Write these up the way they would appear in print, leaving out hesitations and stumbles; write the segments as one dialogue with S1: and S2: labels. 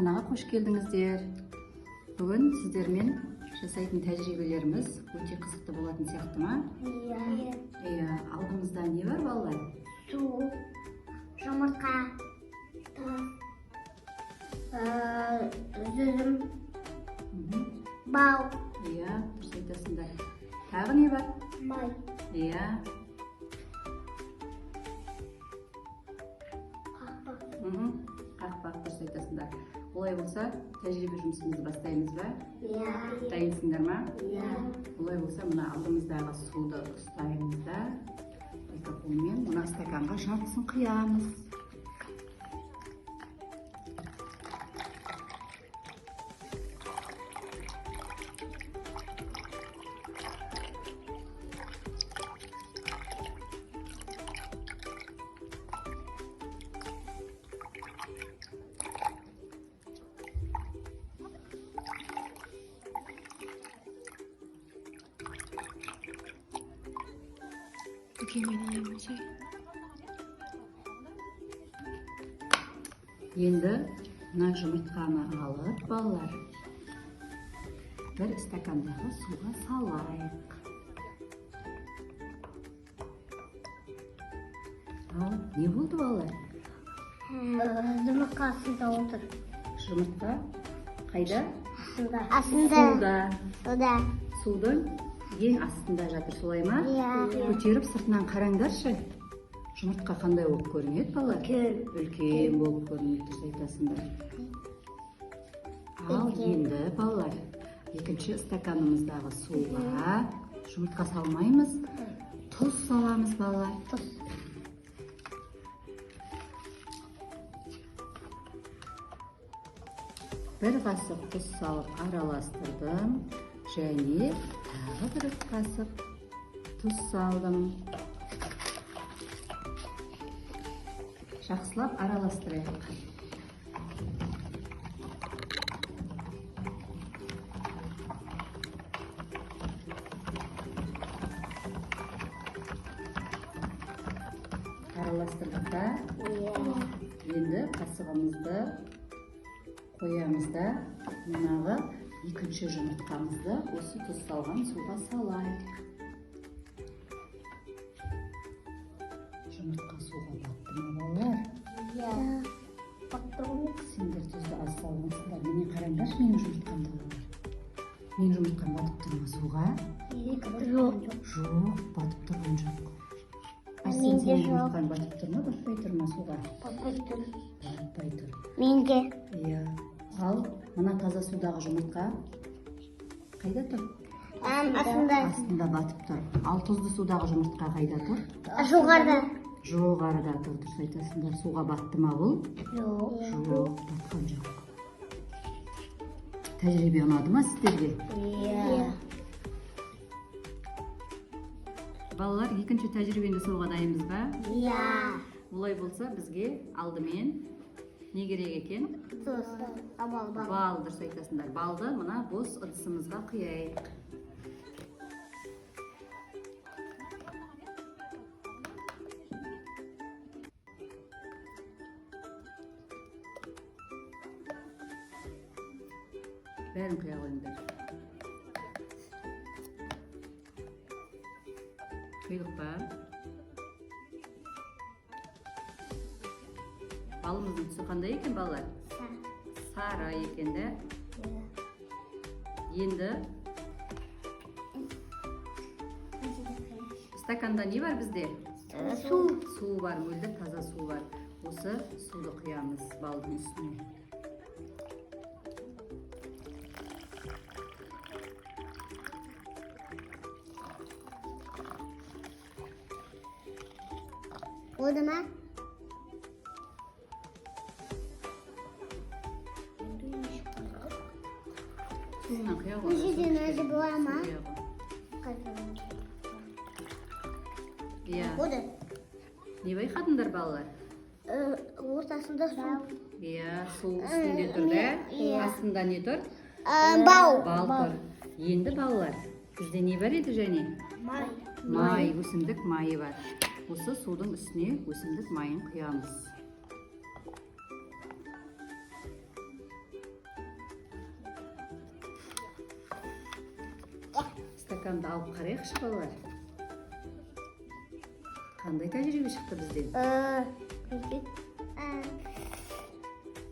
S1: Жатақханаға қош келдіңіздер. Бүгін сіздермен жасайтын тәжірибелеріміз өте қызықты болатын сияқты ма? Иә. Алдымызда не бар, балалар?
S2: Су, жұмыртқа, жүзім, бал.
S1: Иә, дұрыс айтасыңдар. Тағы не бар?
S2: Май.
S1: Иә. Қақпақ, дұрыс айтасыңдар. Олай болса, тәжірибе жұмысымызды бастаймыз ба?
S2: Иә.
S1: Дайынсыңдар ма?
S2: Иә.
S1: Олай болса, мына алдымыздағы суды ұстаймыз да, екі қолмен мына стаканға жартысын құямыз. Енді мына жұмыртқаны алып, балалар, бір стакандағы суға салайық. Ал, не болды, балалар?
S2: Жұмыртқа астында отыр.
S1: Жұмыртқа қайда?
S2: Астында.
S1: Суда. Судың ең астында жатыр, солай ма?
S2: Иә.
S1: Көтеріп сыртынан қараңдаршы. Жұмыртқа қандай болып көрінеді, балалар? Үлкен болып көрінеді, дұрыс айтасыңдар. Ал енді, балалар, екінші стаканымыздағы суға жұмыртқа салмаймыз, тұз саламыз, балалар. Бір қасық тұз салып араластырдым, және тағы бір қасық тұз салдым. Жақсылап араластырайық. Араластырдық та, енді қасығымызды қоямыз да, мұнағы екінші жұмыртқамызды осы тұз салған суға салайық. Жұмыртқа суға батты ма, балалар?
S2: Иә. Батты ғой.
S1: Сендер тұзды аз салғансыңдар. Міне қараңдаршы менің жұмыртқамды, балалар. Менің жұмыртқам батып тұр ма суға?
S2: Жоқ.
S1: Жоқ, батып тұрған жоқ.
S2: Менде
S1: Сенің
S2: жоқ.
S1: жұмыртқаң батып тұр ма, батпай тұр ма суға?
S2: Батпай тұр.
S1: Батпай тұр.
S2: Менде.
S1: Иә. Ал мына таза судағы жұмыртқа қайда тұр? Астында батып тұр. Ал тұзды судағы жұмыртқа қайда тұр?
S2: Жоғарыда.
S1: Жоғарыда тұр, дұрыс айтасыңдар. Суға батты ма бұл?
S2: Жоқ.
S1: Жоқ, батқан жоқ. Тәжірибе ұнады ма сіздерге?
S2: Иә.
S1: Балалар, екінші тәжірибені жасауға дайынбыз ба?
S2: Иә.
S1: Олай болса, бізге алдымен не керек екен?
S2: Тұз.
S1: Бал, дұрыс айтасыңдар. Балды мына бос ыдысымызға құяйық. Бәрін құя қойыңдар. Құйдық па? Балымыздың түсі қандай екен, балалар? Сары екен де. Енді стаканда не бар бізде?
S2: Су.
S1: Су бар, мөлдір таза су бар. Осы суды құямыз балдың үстіне.
S2: Oldu mu?
S1: Суынан құя ғой.
S2: Üzücün özü bu ama.
S1: Иә.
S2: Oldu.
S1: Не байқадыңдар, балалар?
S2: Ортасында су.
S1: Иә, су үстінде тұр да. Астында не тұр?
S2: Бал.
S1: Бал тұр. Енді, балалар, бізде не бар еді және? Май, өсімдік майы бар. Осы судың үстіне өсімдік майын құямыз. стаканды алып қарайықшы балалар. Қандай тәжірибе шықты бізден?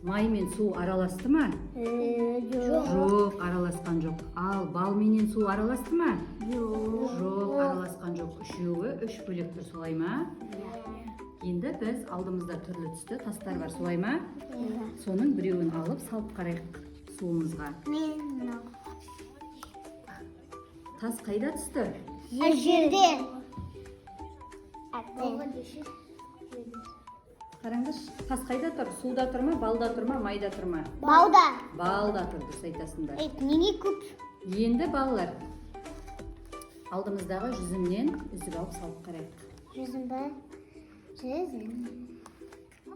S1: Май мен су араласты ма? Жоқ, араласқан жоқ. Ал бал менен су араласты ма? Жоқ, араласқан жоқ. Үшеуі үш бөлек тұр, солай ма? Енді біз алдымызда түрлі түсті тастар бар, солай ма? Соның біреуін алып салып қарайық суымызға. Тас қайда түсті?
S2: Жерде.
S1: Қараңыз, тас қайда тұр? Суда тұр ма, балда тұр ма, майда тұр ма?
S2: Балда.
S1: Балда тұр, дұрыс айтасыңдар.
S2: Неге көп?
S1: Енді балалар, алдымыздағы жүзімнен үзіп алып салып қарайық.
S2: Жүзім бе? Жүзім.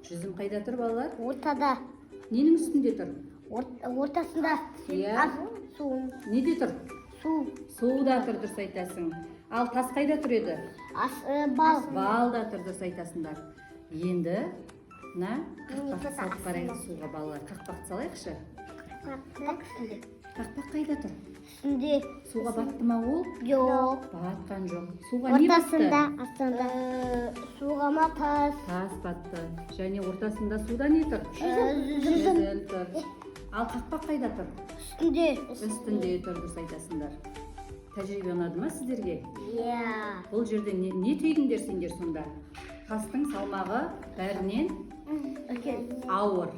S1: Жүзім қайда тұр балалар?
S2: Ортада.
S1: Ненің үстінде тұр?
S2: Ортасында.
S1: Иә.
S2: Су.
S1: Неде тұр?
S2: Су.
S1: Суда тұр, дұрыс айтасың. Ал тас қайда тұр еді?
S2: Бал.
S1: Балда тұр, дұрыс айтасыңдар. Енді қақпақты салып қарайық суға балалар. Қақпақты салайықшы. Қақпақ қайда тұр?
S2: Үстінде.
S1: Суға батты ма ол?
S2: Жоқ.
S1: Батқан жоқ. Суға не батты?
S2: Астында. Суға ма тас?
S1: Тас батты. Және ортасында суда не тұр?
S2: Жүзім.
S1: Тұр. Ал қақпақ қайда тұр?
S2: Үстінде.
S1: Үстінде тұр, дұрыс айтасыңдар. Тәжірибе ұнады ма сіздерге?
S2: Иә.
S1: Бұл жерде не түйдіңдер сендер сонда? Тастың салмағы бәрінен ауыр.